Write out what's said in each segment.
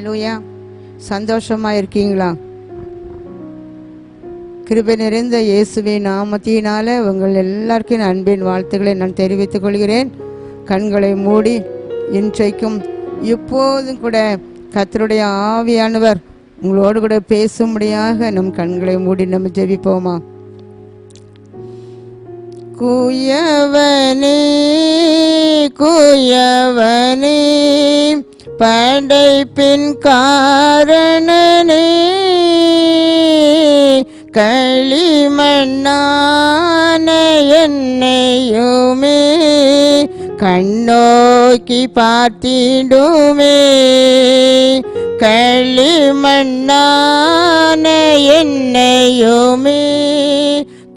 ஹல்லேலூயா. சந்தோஷமா இருக்கீங்களா? கிருபை நிறைந்த இயேசுவின் நாமத்தினால உங்கள் எல்லாருக்கும் அன்பின் வாழ்த்துக்களை நான் தெரிவித்துக் கொள்கிறேன். கண்களை மூடி இன்றைக்கும் இப்போதும் கூட கர்த்தருடைய ஆவியானவர் உங்களோடு கூட பேசும்படியாக நம் கண்களை மூடி நம்ம ஜெபிப்போமா? குயவனே குயவனே படைப்பின் காரணனே, களிமண்ணான என்னையுமே கண்ணோக்கி பார்த்திடுமே, களிமண்ணான என்னையுமே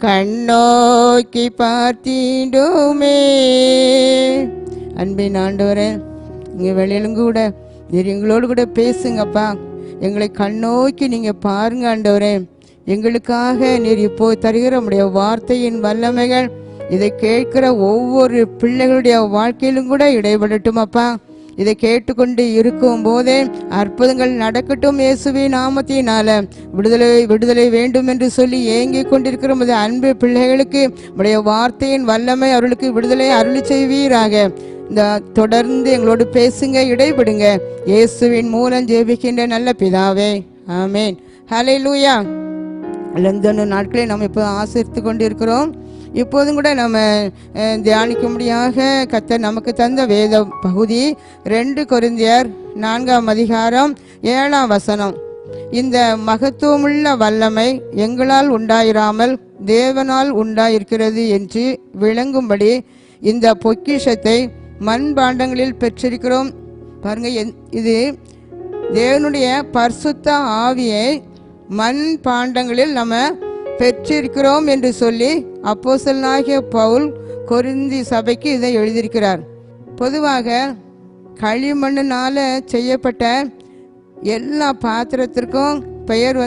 கண்ணோக்கி பார்த்திடுமே. அன்பின் ஆண்டவரே, இங்கே வெளியிலும் கூட நீர் எங்களோடு கூட பேசுங்கப்பா. எங்களை கண்ணோக்கி நீங்கள் பாருங்க ஆண்டவரே. எங்களுக்காக நீர் இப்போ தருகிற உடைய வார்த்தையின் வல்லமைகள் இதை கேட்கிற ஒவ்வொரு பிள்ளைகளுடைய வாழ்க்கையிலும் கூட இடைபடட்டும் அப்பா. இதை கேட்டுக்கொண்டு இருக்கும் போதே அற்புதங்கள் நடக்கட்டும். இயேசுவின் நாமத்தினால விடுதலை வேண்டும் என்று சொல்லி ஏங்கிக் கொண்டிருக்கிற உமது அன்பு பிள்ளைகளுக்கு உடைய வார்த்தையின் வல்லமை அவர்களுக்கு விடுதலை அருளி செய்வீராக. இந்த தொடர்ந்து எங்களோடு பேசுங்க, இடைபடுங்க. இயேசுவின் மூலம் ஜெபிக்கின்ற நல்ல பிதாவே, ஆமேன். ஹல்லேலூயா. லந்தன நாட்களை நம்ம இப்போ ஆசரித்து கொண்டு இருக்கிறோம். இப்போதும் கூட நம்ம தியானிக்கும்படியாக கர்த்தர் நமக்கு தந்த வேத பகுதி 2 கொரிந்தியர் 4ஆம் அதிகாரம் 7ஆம் வசனம். இந்த மகத்துவமுள்ள வல்லமை எங்களால் உண்டாயிராமல் தேவனால் உண்டாயிருக்கிறது என்று விளங்கும்படி இந்த பொக்கிஷத்தை மண்பாண்டங்களில் பெற்றிருக்கிறோம். பாருங்க, இது தேவனுடைய பரிசுத்த ஆவியை மண் பாண்டங்களில் நம்ம பெற்றிருக்கிறோம் என்று சொல்லி அப்போஸ்தலனாகிய பவுல் கொரிந்தி சபைக்கு இதை எழுதியிருக்கிறார். பொதுவாக களிமண்ணினால செய்யப்பட்ட எல்லா பாத்திரத்திற்கும் பெயர்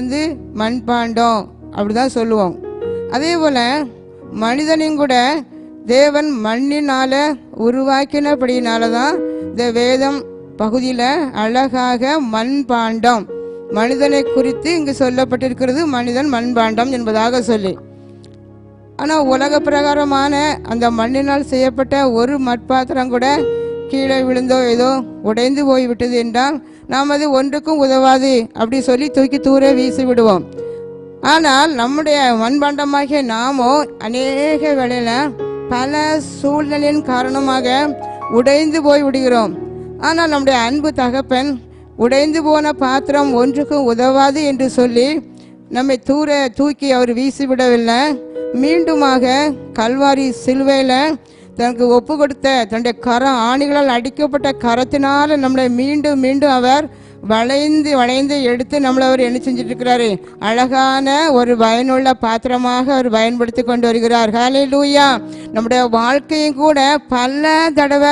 மண்பாண்டம் அப்படிதான் சொல்லுவோம். அதே போல மனிதனையும் கூட தேவன் மண்ணினால உருவாக்கினபடினால தான் இந்த வேதம் பகுதியில் அழகாக மண்பாண்டம் மனிதனை குறித்து இங்கு சொல்லப்பட்டிருக்கிறது. மனிதன் மண்பாண்டம் என்பதாக சொல்லி, ஆனால் உலக பிரகாரமான அந்த மண்ணினால் செய்யப்பட்ட ஒரு மட்பாத்திரம் கூட கீழே விழுந்தோ ஏதோ உடைந்து போய்விட்டது என்றால் நாம் அது ஒன்றுக்கும் உதவாது அப்படி சொல்லி தூக்கி தூர வீசி விடுவோம். ஆனால் நம்முடைய மண்பாண்டமாகிய நாமோ அநேக வேளையில் பல சூழ்நிலையின் காரணமாக உடைந்து போய் விடுகிறோம். ஆனால் நம்முடைய அன்பு தகப்பன் உடைந்து போன பாத்திரம் ஒன்றுக்கும் உதவாது என்று சொல்லி நம்மை தூக்கி அவர் வீசிவிடவில்லை. மீண்டுமாக கல்வாரி சிலுவையில் தனக்கு ஒப்பு கொடுத்த தன்னுடைய ஆணிகளால் அடிக்கப்பட்ட கரத்தினால் நம்மளை மீண்டும் மீண்டும் அவர் வளைந்து எடுத்து நம்மளை அவர் என்ன செஞ்சுட்டு இருக்கிறாரு? அழகான ஒரு பயனுள்ள பாத்திரமாக அவர் பயன்படுத்தி கொண்டு வருகிறார். ஹல்லேலூயா. நம்முடைய வாழ்க்கையும் கூட பல தடவை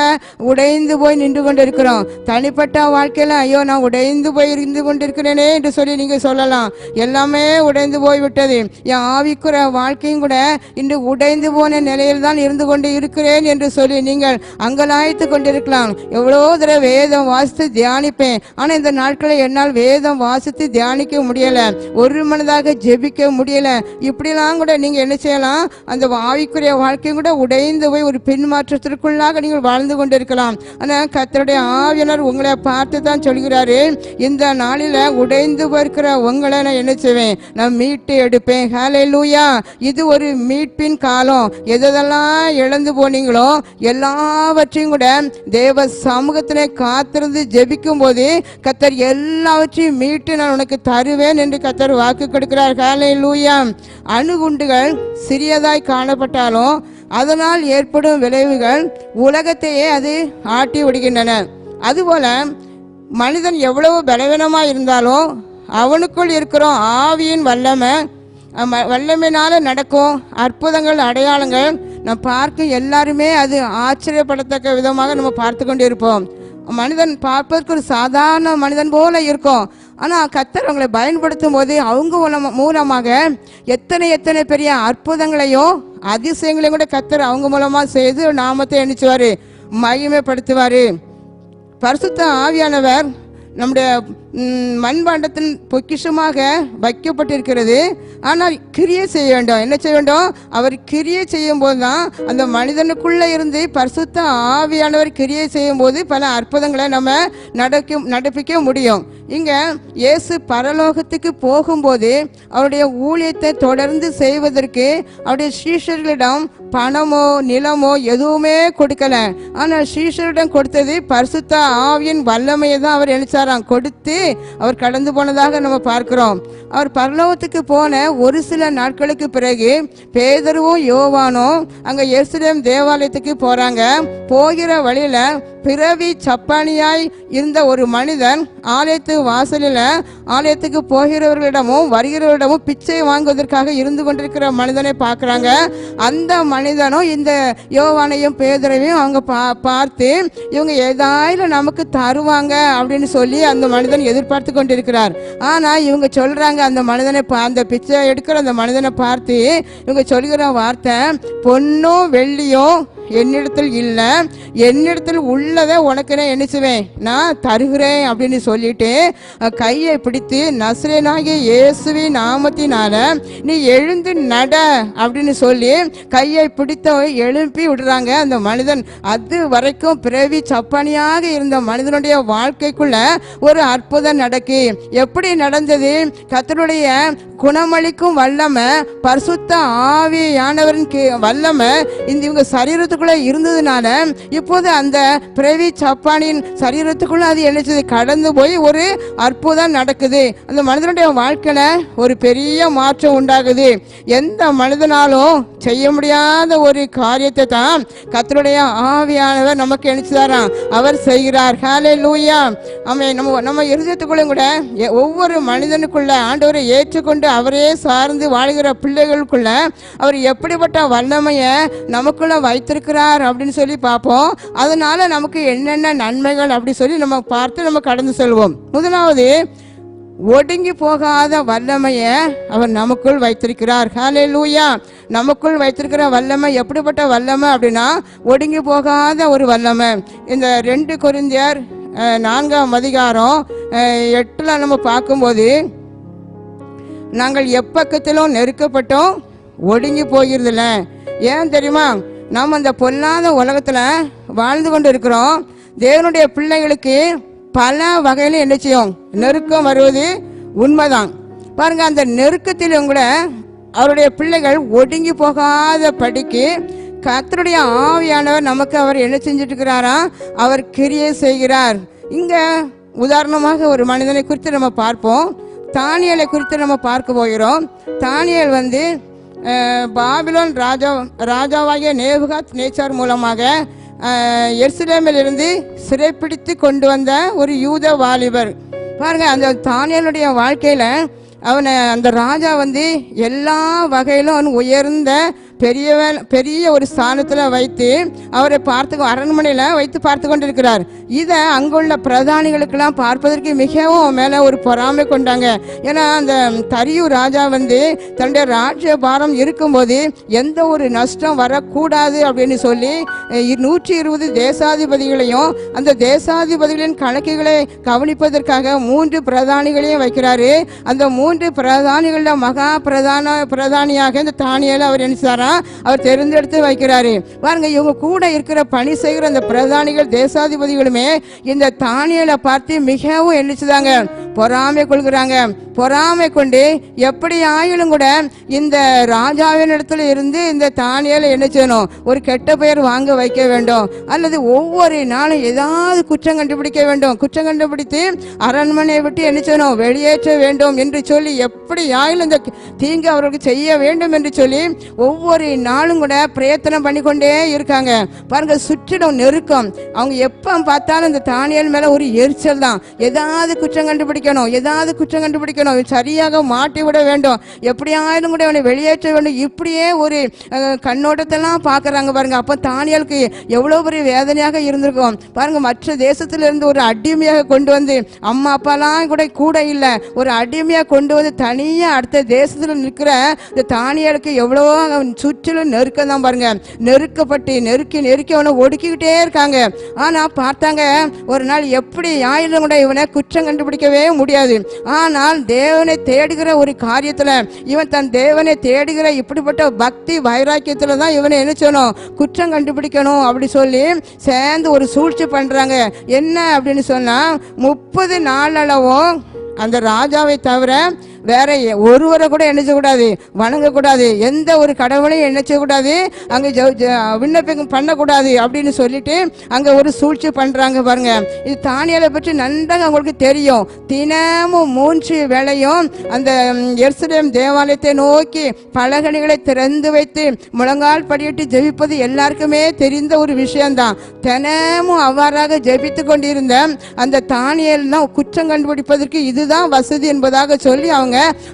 உடைந்து போய் நின்று கொண்டு இருக்கிறோம். தனிப்பட்ட வாழ்க்கையில் ஐயோ நான் உடைந்து போய் இருந்து கொண்டிருக்கிறேனே என்று சொல்லி நீங்கள் சொல்லலாம். எல்லாமே உடைந்து போய்விட்டது. என் ஆவிக்குற வாழ்க்கையும் கூட இன்று உடைந்து போன நிலையில் தான் இருந்து கொண்டு இருக்கிறேன் என்று சொல்லி நீங்கள் அங்கலாய்த்து கொண்டிருக்கலாம். எவ்வளோ தடவை வேதம் வாசித்து தியானிப்பேன், ஆனால் இந்த நாட்களை என்னால் வேதம் வாசித்து தியானிக்க முடியல, ஒரு மனதாக ஜெபிக்க முடியல. இப்படிலாம் கூட நீங்க என்ன செய்யலாம்? அந்த ஆவிக்குரிய வாழ்க்கையும் கூட உடைந்து போய் ஒரு பின்மாற்றத்திற்குள்ளாக நீங்கள் வாழ்ந்து கொண்டிருக்கலாம். ஆனால் கர்த்தருடைய ஆவியானவர் உங்களை பார்த்து தான் சொல்கிறாரு, இந்த நாளில் உடைந்து போயிருக்கிற உங்களை நான் என்ன செய்வேன்? நான் மீட்டு எடுப்பேன். ஹல்லேலூயா. இது ஒரு மீட்பின் காலம். எதெல்லாம் இழந்து போனீங்களோ எல்லாவற்றையும் கூட தேவ சமூகத்திலே காத்திருந்து ஜெபிக்கும் போது கர்த்தர் எல்லாவற்றையும் மீட்டு நான் உனக்கு தருவேன் என்று கர்த்தர் வாக்கு கொடுக்கிறார். ஹல்லேலூயா. அணுகுண்டுகள் சிறியதாய் காணப்பட்டாலும் அதனால் ஏற்படும் விளைவுகள் உலகத்தையே அது ஆட்டி விடுகின்றன. அதுபோல மனிதன் எவ்வளவு பலவீனமாக இருந்தாலும் அவனுக்குள் இருக்கிற ஆவியின் வல்லமையினால நடக்கும் அற்புதங்கள் அடையாளங்கள் நம்ம பார்க்க எல்லாருமே அது ஆச்சரியப்படத்தக்க விதமாக நம்ம பார்த்து கொண்டு இருப்போம். மனிதன் பார்ப்பதற்கு ஒரு சாதாரண மனிதன் போல இருக்கும். ஆனால் கர்த்தர் அவங்களை பயன்படுத்தும் போது அவங்க மூலமாக எத்தனை பெரிய அற்புதங்களையோ அதிசயங்களையும் கூட கர்த்தர் அவங்க மூலமாக செய்து நாமத்தை எண்ணிச்சுவார், மகிமைப்படுத்துவார். பரிசுத்த ஆவியானவர் நம்முடைய மண்பாண்டத்தின் பொக்கிஷமாக வைக்கப்பட்டிருக்கிறது. ஆனால் கிரியை செய்ய வேண்டும். என்ன செய்ய வேண்டும்? அவர் கிரியை செய்யும் போது தான் அந்த மனிதனுக்குள்ள இருந்து பரிசுத்த ஆவியானவர் கிரியை செய்யும் போது பல அற்புதங்களை நம்ம நடப்பிக்க முடியும். இங்க இயேசு பரலோகத்துக்கு போகும்போது அவருடைய ஊழியத்தை தொடர்ந்து செய்வதற்கு அவருடைய சீஷர்களிடம் பணமோ நிலமோ எதுவுமே கொடுக்கல. ஆனால் சீஷரிடம் கொடுத்தது பரிசுத்த ஆவியின் வல்லமையை தான் அவர் நினைச்சாராம். கொடுத்து அவர் கடந்து போனதாக நம்ம பார்க்கிறோம். அவர் பரலோகத்துக்கு போன ஒரு சில நாட்களுக்கு பிறகு பேதுருவும் யோவானும் அங்க எருசலேம் தேவாலயத்துக்கு போறாங்க. போகிற வழியில பிறவி சப்பானியாய் இருந்த ஒரு மனிதன் ஆலயத்துக்கு போகிறவர்களிடமும் வருகிறவர்களிடமும் பிச்சை வாங்குவதற்காக இருந்து கொண்டிருக்கிற மனிதனை பார்க்குறாங்க. அந்த மனிதனும் இந்த யோவானையும் பேதுருவையும் அவங்க பார்த்து இவங்க ஏதாயிலும் நமக்கு தருவாங்க அப்படின்னு சொல்லி அந்த மனிதன் எதிர்பார்த்து கொண்டிருக்கிறார். ஆனால் இவங்க சொல்றாங்க, அந்த மனிதனை அந்த பிச்சை எடுக்கிற அந்த மனிதனை பார்த்து இவங்க சொல்கிற வார்த்தை, பொன்னும் வெள்ளியும் என்னிடத்தில் இல்லை, என்னிடத்தில் உள்ளதை உனக்கு நான் என்ன செய்வேன், நான் தருகிறேன் அப்படின்னு சொல்லிட்டு கையை பிடித்து நசரேயனாகிய இயேசுவின் நாமத்தினால நீ எழுந்து நட அப்படின்னு சொல்லி கையை பிடித்த எழுப்பி விடுறாங்க அந்த மனிதன். அது வரைக்கும் பிறவி சப்பானியாக இருந்த மனிதனுடைய வாழ்க்கைக்குள்ள ஒரு அற்புதம் நடக்கு. எப்படி நடந்தது? கர்த்தருடைய குணமளிக்கும் வல்லமை, பரிசுத்த ஆவியானவரின் வல்லமை இந்த இவங்க சரீரத்துக்குள்ள இருந்ததுனால இப்போது அந்த பிறவி சப்பானின் சரீரத்துக்குள்ள அது என்னச்சது கடந்து போய் ஒரு அற்புதம் நடக்குது. அந்த மனிதனுடைய வாழ்க்கையில ஒரு பெரிய மாற்றம் உண்டாகுது. எந்த மனிதனாலும் செய்ய முடியாத ஒரு காரியத்தை தான் கர்த்தருடைய ஆவியானவர் நமக்கு நினைச்சுதாராம் அவர் செய்கிறார். ஹல்லேலூயா. நம்ம இருதயத்துக்குள்ள கூட ஒவ்வொரு மனிதனுக்குள்ள ஆண்டவரை ஏற்றுக்கொண்டு அவரே சார்ந்து வாழ்கிற பிள்ளைகளுக்குள்ள அவர் எப்படிப்பட்ட வல்லமையை நமக்குள்ள வைத்திருக்கிறார் அப்படின்னு சொல்லி பார்ப்போம். அதனால நமக்கு என்னென்ன நன்மைகள் அப்படி சொல்லி நம்ம பார்த்து நம்ம கடந்து செல்வோம். முதலாவது, ஒடுங்கி போகாத வல்லமையை அவர் நமக்குள் வைத்திருக்கிறார். ஹல்லேலூயா. நமக்குள் வைத்திருக்கிற வல்லமை எப்படிப்பட்ட வல்லமை அப்படின்னா ஒடுங்கி போகாத ஒரு வல்லமை. இந்த 2 கொரிந்தியர் 4ஆம் அதிகாரம் 8 நம்ம பார்க்கும்போது, நாங்கள் எப்பக்கத்திலும் நெருக்கப்பட்டோம், ஒடுங்கி போகிறதில்ல. ஏன் தெரியுமா? நாம் அந்த பொல்லாத உலகத்துல வாழ்ந்து கொண்டு இருக்கிறோம். தேவனுடைய பிள்ளைகளுக்கு பல வகையில என்ன செய்யும், நெருக்கம் வருவது உண்மைதான். பாருங்க, அந்த நெருக்கத்திலும் கூட அவருடைய பிள்ளைகள் ஒடுங்கி போகாத படிக்கு கர்த்தருடைய ஆவியானவர் நமக்கு அவர் என்ன செஞ்சுட்டு இருக்கிறாரா, அவர் கிரியை செய்கிறார். இங்க உதாரணமாக ஒரு மனிதனை குறித்து நம்ம பார்ப்போம். தானியேலை குறித்து நம்ம பார்க்க போகிறோம். தானியேல் பாபிலோன் ராஜாவாகிய நேபுகாத் நேச்சார் மூலமாக எருசலேமில் இருந்து சிறைப்பிடித்து கொண்டு வந்த ஒரு யூத வாலிபர். பாருங்க, அந்த தானியேலுடைய வாழ்க்கையில அந்த ராஜா எல்லா வகையிலும் அவன் உயர்ந்த பெரிய ஒரு ஸ்தானத்தில் வைத்து அவரை அரண்மனையில் வைத்து பார்த்து கொண்டிருக்கிறார். இதை அங்குள்ள பிரதானிகளுக்கெல்லாம் பார்ப்பதற்கு மிகவும் மேலே ஒரு பொறாமை கொண்டாங்க. ஏன்னா அந்த தரியு ராஜா தன்னுடைய ராஜ்ய பாரம் இருக்கும்போது எந்த ஒரு நஷ்டம் வரக்கூடாது அப்படின்னு சொல்லி 120 தேசாதிபதிகளையும் அந்த தேசாதிபதிகளின் கணக்குகளை கவனிப்பதற்காக 3 பிரதானிகளையும் வைக்கிறாரு. அந்த 3 பிரதானிகளில் மகா பிரதானியாக இந்த தானியேலை அவர் நினைச்சாரா அவர் தேர்ந்தெடுத்து வைக்கிறாரு. பாருங்க, இவங்க கூட இருக்கிற பணி செய்கிற அந்த பிரதானிகள் தேசாதிபதிகளுமே இந்த தானியேலை பார்த்து மிகவும் எண்ணிச்சுதாங்க பொறாமை கொள்கிறாங்க. பொறாமை கொண்டு எப்படி ஆயிலும் கூட இந்த ராஜாவின் இடத்துல இருந்து இந்த தானியேலை என்ன செய்யணும், ஒரு கெட்ட பெயர் வாங்க வைக்க வேண்டும், அல்லது ஒவ்வொரு நாளும் ஏதாவது குற்றம் கண்டுபிடிக்க வேண்டும். குற்றம் கண்டுபிடித்து அரண்மனையை விட்டு என்ன செய்யணும், வெளியேற்ற வேண்டும் என்று சொல்லி எப்படி ஆயிலும் இந்த தீங்கு அவர்களுக்கு செய்ய வேண்டும் என்று சொல்லி ஒவ்வொரு நாளும் கூட பிரயத்தனம் பண்ணிக்கொண்டே இருக்காங்க. பாருங்க, சுற்றிலும் நெருக்கம். அவங்க எப்ப பார்த்தாலும் இந்த தானியேல் மேல ஒரு எரிச்சல் தான். ஏதாவது குற்றம் கண்டுபிடிக்கணும், சரியாக மாட்டி விட வேண்டும், எப்படியாயிலும் கூட அவனை வெளியேற்ற வேண்டும். இப்படியே ஒரு கண்ணோட்டத்தெல்லாம் பாக்குறாங்க. பாருங்க, அப்ப தானியேலுக்கு எவ்வளவு பெரிய வேதனையாக இருந்திருக்கும் பாருங்க. மற்ற தேசத்துல இருந்து ஒரு அடிமையாக கொண்டு வந்து, அம்மா அப்பாலாம் கூட இல்லை, ஒரு அடிமையாக கொண்டு வந்து தனியா அடுத்த தேசத்துல நிற்கிற இந்த தானியேலுக்கு எவ்வளவோ சுற்றிலும் நெருக்கம் தான் பாருங்க. நெருக்கப்பட்டு நெருக்கி அவனை ஒடுக்கிக்கிட்டே இருக்காங்க. ஆனா பார்த்தாங்க ஒரு நாள் எப்படி ஆயுதம் கூட இவனை குற்றம் கண்டுபிடிக்கவே முடியாது. ஆனால் தேவனை தேடுகிற ஒரு காரியத்துல இவன் தன் தேவனை தேடுகிற இப்படிப்பட்ட பக்தி வைராக்கியத்துல தான் இவனை என்ன செய்யணும், குற்றம் கண்டுபிடிக்கணும் அப்படி சொல்லி சேர்ந்து ஒரு சூழ்ச்சி பண்றாங்க. என்ன அப்படின்னு சொன்னா 30 நாளளவும் அந்த ராஜாவை தவிர வேற ஒருவரை கூட என்ன செய்யக்கூடாது, வணங்கக்கூடாது, எந்த ஒரு கடவுளையும் என்ன செய்யக்கூடாது, அங்கே விண்ணப்பம் பண்ணக்கூடாது அப்படின்னு சொல்லிட்டு அங்கே ஒரு சூழ்ச்சி பண்ணுறாங்க பாருங்க. இது தானியேலை பற்றி நன்றாக அவங்களுக்கு தெரியும். தினமும் 3 வேளையும் அந்த எருசலேம் தேவாலயத்தை நோக்கி பலகணிகளை திறந்து வைத்து முழங்கால் படியிட்டு ஜெபிப்பது எல்லாருக்குமே தெரிந்த ஒரு விஷயம்தான். தினமும் அவ்வாறாக ஜெபித்து கொண்டிருந்த அந்த தானியேல் தான் குற்றம் கண்டுபிடிப்பதற்கு இதுதான் வசதி என்பதாக சொல்லி அவங்க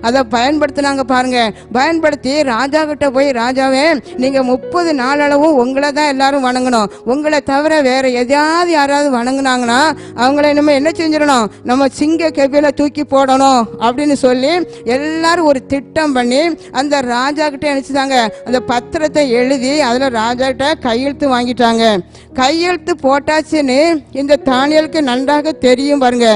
அதை பயன்படுத்தினாங்க பாருங்க. பயன்படுத்தி ராஜா கிட்ட போய், ராஜாவே நீங்க 30 நாளளவும் உங்களை தான் எல்லாரும் வணங்கணும், உங்களை தவிர வேற எதையாவது யாராவது வணங்குனாங்கன்னா அவங்கள நம்ம என்ன செஞ்சிடணும், நம்ம சிங்க கெபியில தூக்கி போடணும் அப்படின்னு சொல்லி எல்லாரும் ஒரு திட்டம் பண்ணி அந்த ராஜா கிட்ட நினைச்சுட்டாங்க. அந்த பத்திரத்தை எழுதி அதுல ராஜா கிட்ட கையெழுத்து வாங்கிட்டாங்க. கையெழுத்து போட்டாச்சுன்னு இந்த தானியேலுக்கு நன்றாக தெரியும் பாருங்க.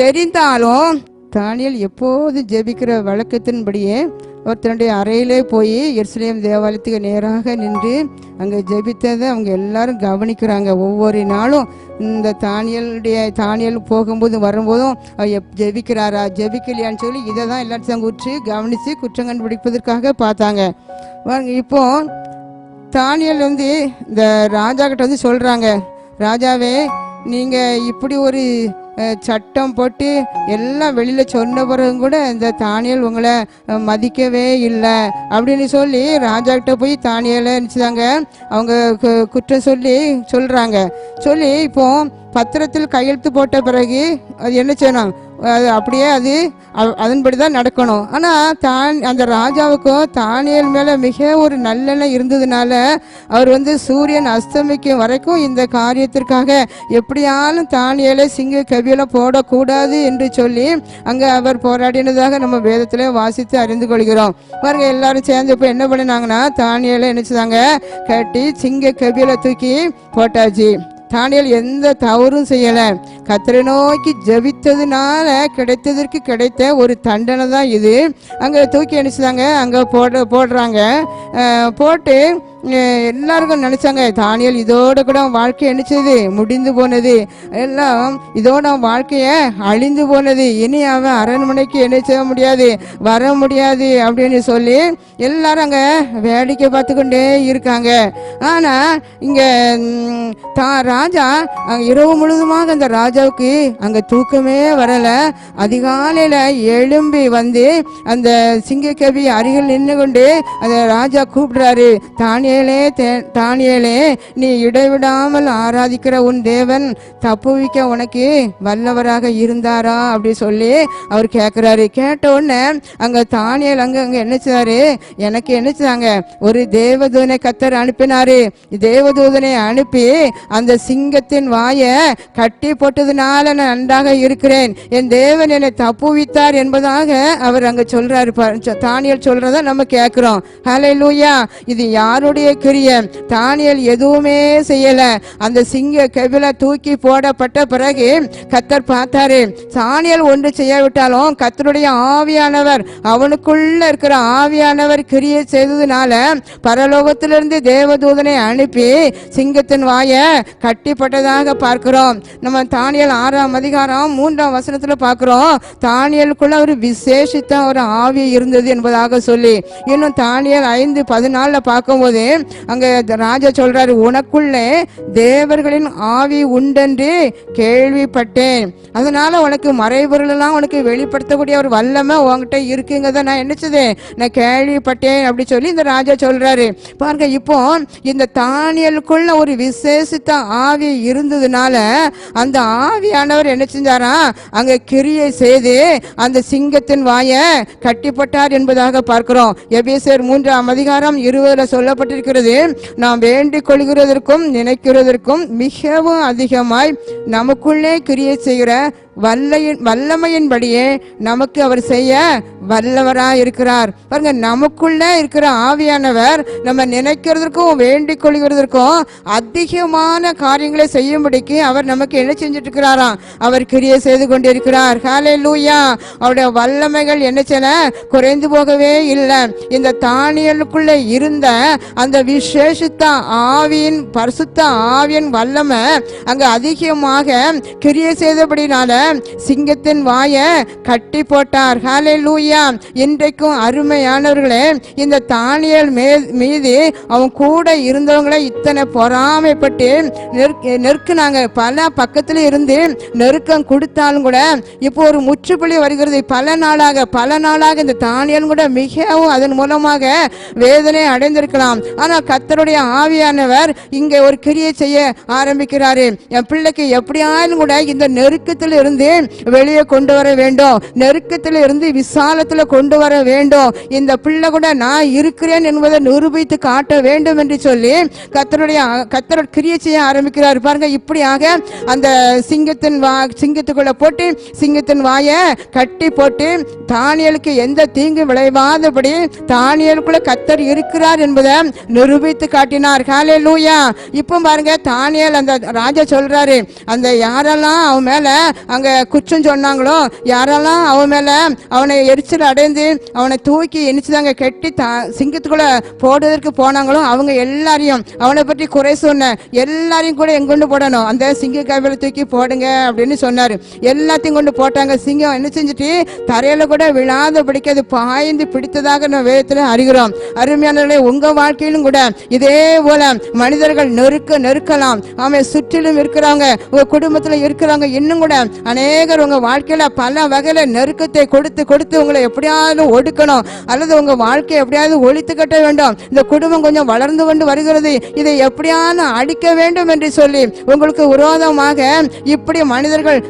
தெரிந்தாலும் தானியேல் எப்போது ஜெபிக்கிற வழக்கத்தின்படியே ஒருத்தனுடைய அறையிலே போய் எருசலேம் தேவாலயத்துக்கு நேராக நின்று அங்கே ஜெபித்ததை அவங்க எல்லாரும் கவனிக்கிறாங்க. ஒவ்வொரு நாளும் இந்த தானியேல் போகும்போது வரும்போதும் ஜெபிக்கிறாரா ஜெபிக்கலையான்னு சொல்லி இதை தான் எல்லாத்தையும் உற்று கவனித்து குற்றம் கண்டுபிடிப்பதற்காக பார்த்தாங்க. இப்போ தானியேல் இந்த ராஜா கிட்ட சொல்கிறாங்க, ராஜாவே நீங்கள் இப்படி ஒரு சட்டம் போட்டு எல்லாம் வெளியில் சொன்ன பிறகு கூட இந்த தானியேல் உங்களை மதிக்கவே இல்லை அப்படின்னு சொல்லி ராஜா கிட்ட போய் தானியேலை நினச்சிதாங்க அவங்க குற்றம் சொல்கிறாங்க. சொல்லி இப்போ பத்திரத்தில் கையெழுத்து போட்ட பிறகு அது என்ன செய்யணும், அது அப்படியே அதன்படி தான் நடக்கணும். ஆனால் அந்த ராஜாவுக்கும் தானியேல் மேலே மிக ஒரு நல்லெண்ணம் இருந்ததுனால அவர் சூரியன் அஸ்தமிக்கும் வரைக்கும் இந்த காரியத்திற்காக எப்படியாலும் தானியேலை சிங்க கவியில போடக்கூடாது என்று சொல்லி அங்கே அவர் போராடினதாக நம்ம வேதத்திலே வாசித்து அறிந்து கொள்கிறோம் பாருங்க. எல்லாரும் சேர்ந்து இப்போ என்ன பண்ணினாங்கன்னா தானியேலை நினைச்சுதாங்க கட்டி சிங்க கவியில தூக்கி போட்டாச்சு. தானியேல் எந்த தவறும் செய்யலை. கர்த்தரை நோக்கி ஜெபித்ததுனால கிடைத்த ஒரு தண்டனை தான் இது. அங்கே தூக்கி அனுப்பிச்சாங்க, அங்கே போடுறாங்க. போட்டு எல்லாருக்கும் நினைச்சாங்க தானியேல் இதோட கூட வாழ்க்கை நினைச்சது முடிந்து போனது, எல்லாம் இதோட வாழ்க்கைய அழிந்து போனது, இனி அவன் அரண்மனைக்கு என்ன செய்ய முடியாது, வர முடியாது அப்படின்னு சொல்லி எல்லாரும் அங்க வேடிக்கை பார்த்து கொண்டே இருக்காங்க. ஆனா இங்க ராஜா இரவு முழுதுமாக அந்த ராஜாவுக்கு அங்க தூக்கமே வரல. அதிகாலையில எழும்பி அந்த சிங்கக்கவி அருகில் நின்று கொண்டு அந்த ராஜா கூப்பிடுறாரு, தானியேலே நீ இடைவிடாமல் ஆராதிக்கிற உன் தேவன் தப்புவிக்க உனக்கு வல்லவராக இருந்தாரா அப்படி சொல்லி அவர் கேட்கிறாரு. கேட்ட உடனே அங்க தானியேல் அங்க என்னச்சாரு, எனக்கு என்னச்சாங்க ஒரு தேவதூதனை கர்த்தர் அனுப்பினாரு. தேவதூதனை அனுப்பி அந்த சிங்கத்தின் வாயை கட்டி போட்டதுனால நான் நன்றாக இருக்கிறேன், என் தேவன் என்னை தப்புவித்தார் என்பதாக அவர் அங்க சொல்றாரு. தானியேல் சொல்றத நம்ம கேட்கிறோம். ஹல்லேலூயா. இது யாருடைய கிரியை? தானியேல் எதுவுமே செய்யல. அந்த சிங்க கெபில தூக்கி போடப்பட்ட பிறகு கர்த்தர் பார்த்தாரு, தானியேல் ஒன்று செய்யாவிட்டாலும் கர்த்தருடைய ஆவியானவர், அவனுக்குள்ள இருக்கிற ஆவியானவர் கிரியை செய்ததுனால பரலோகத்திலிருந்து தேவதூதனை அனுப்பி சிங்கத்தின் வாயை கட்டிப்பட்டதாக பார்க்கிறோம். நம்ம தானியேல் 6ஆம் அதிகாரம் 3ஆம் வசனத்துல பார்க்கிறோம், தானியேலுக்குள்ள ஒரு விசேஷித்த ஒரு ஆவி இருந்தது என்பதாக சொல்லி. இன்னும் தானியேல் 5:14 பார்க்கும்போது அங்க ராஜா சொல்றாரு, உனக்குள்ளே தேவர்களின் ஆவி உண்டென்று கேள்விப்பட்டேன், அதனால உனக்கு மறைபொருள் எல்லாம் உனக்கு வெளிப்படுத்தக்கூடிய ஒரு வல்லமை உன்கிட்ட இருக்குங்கிறத நான் என்னச்சது நான் கேள்விப்பட்டேன் அப்படி சொல்லி இந்த ராஜா சொல்றாரு பாருங்க. இப்போ இந்த தானியேலுக்குள்ள ஒரு விசேஷித்த ஆவி இருந்ததுனால அந்த ஆவியானவர் என்ன செஞ்சாரா, அங்க கிரியை செய்து அந்த சிங்கத்தின் வாயை கட்டிப்பட்டார் என்பதாக பார்க்கிறோம். எபேசியர் 3ஆம் அதிகாரம் 20 சொல்லப்பட்டிருக்கிறது, நாம் வேண்டிக் கொள்கிறதற்கும் நினைக்கிறதற்கும் மிகவும் அதிகமாய் நமக்குள்ளே கிரியை செய்கிற வல்லமையின்படியே நமக்கு அவர் செய்ய வல்லவராய் இருக்கிறார். பாருங்க, நமக்குள்ள இருக்கிற ஆவியானவர் நம்ம நினைக்கிறதுக்கும் வேண்டிக் கொள்கிறதற்கும் அதிகமான காரியங்களை செய்யும்படிக்கு அவர் நமக்கு என்ன செஞ்சுட்டு இருக்கிறாராம்? அவர் கிரியை செய்து கொண்டிருக்கிறார். ஹல்லேலூயா. அவருடைய வல்லமைகள் என்ன செய்யல? குறைந்து போகவே இல்லை. இந்த தானியலுக்குள்ள இருந்த அந்த விசேஷித்த ஆவியின் பரிசுத்த ஆவியின் வல்லமை அங்க அதிகமாக கிரியை செய்தபடினால சிங்கத்தின் வாயை கட்டி போட்டார். ஹல்லேலூயா. இன்றைக்கும் அருமையானவர்களே, இந்த தானியல் மீது அவன் கூட இருந்தவங்களை இத்தனை பொறாமைப்பட்டு நெருக்குனாங்க. பல பக்கத்துல இருந்து நெருக்கம் கொடுத்தாலும் கூட இப்போ ஒரு முற்றுப்புள்ளி வருகிறது. பல நாளாக இந்த தானியல் கூட மிகவும் அதன் மூலமாக வேதனை அடைந்திருக்கலாம். ஆனால் கர்த்தருடைய ஆவியானவர் இங்க ஒரு கிரியை செய்ய ஆரம்பிக்கிறாரு. என் பிள்ளைக்கு எப்படியாலும் கூட இந்த நெருக்கத்தில் இருந்து வெளியே கொண்டு வர வேண்டும், நெருக்கத்தில் இருந்து விசாலத்துல கொண்டு வர வேண்டும். இந்த பிள்ளை கூட நான் இருக்கிறேன் என்பதை நிரூபித்து காட்ட வேண்டும் என்று சொல்லி கர்த்தர் கிரியை செய்ய ஆரம்பிக்கிறார். பாருங்க, இப்படியாக அந்த சிங்கத்துக்குள்ள போட்டு சிங்கத்தின் வாயை கட்டி போட்டு தானியலுக்கு எந்த தீங்கு விளைவாதபடி தானியலுக்குள்ள கர்த்தர் இருக்கிறார் என்பதை நிரூபித்து காட்டினார். ஹல்லேலூயா. இப்போ பாருங்க, தானியல் அந்த ராஜா சொல்றாரு, அந்த யாரெல்லாம் அவன் மேல அங்க குற்றம் சொன்னாங்களோ, யாரெல்லாம் அவன் மேல அவனை எரிச்சல் அடைந்து அவனை தூக்கி எணிச்சுதாங்க கெட்டி சிங்கத்துக்குள்ள போடுவதற்கு போனாங்களோ அவங்க எல்லாரையும் அவனை பற்றி குறை சொன்ன எல்லாரையும் கூட எங்கொண்டு போடணும், அந்த சிங்க கைவில தூக்கி போடுங்க அப்படின்னு சொன்னாரு. எல்லாத்தையும் கொண்டு போட்டாங்க. சிங்கம் என்ன செஞ்சுட்டு தரையில கூட விழாதபடிக்கு அது பாய்ந்து பிடித்ததாக நம்ம வேதத்துல அறிகிறோம். அருமையானவர்களே, உங்க வாழ்க்கையிலும் கூட இதே போல மனிதர்கள் நெருக்கலாம். ஆமா, சுற்றிலும் இருக்கிறவங்க, உங்க குடும்பத்துல இருக்கிறவங்க, இன்னும் கூட அநேகர் உங்க வாழ்க்கையில பல வகையில நெருக்கத்தை கொடுத்து உங்களை எப்படியாவது ஒடுக்கணும் அல்லது உங்க வாழ்க்கையை எப்படியாவது ஒழித்து கட்ட வேண்டும். இந்த குடும்பம் கொஞ்சம் வளர்ந்து கொண்டு வருகிறது, இதை எப்படியான அடிக்க வேண்டும் என்று சொல்லி உங்களுக்கு விரோதமாக இப்படி மனிதர்கள்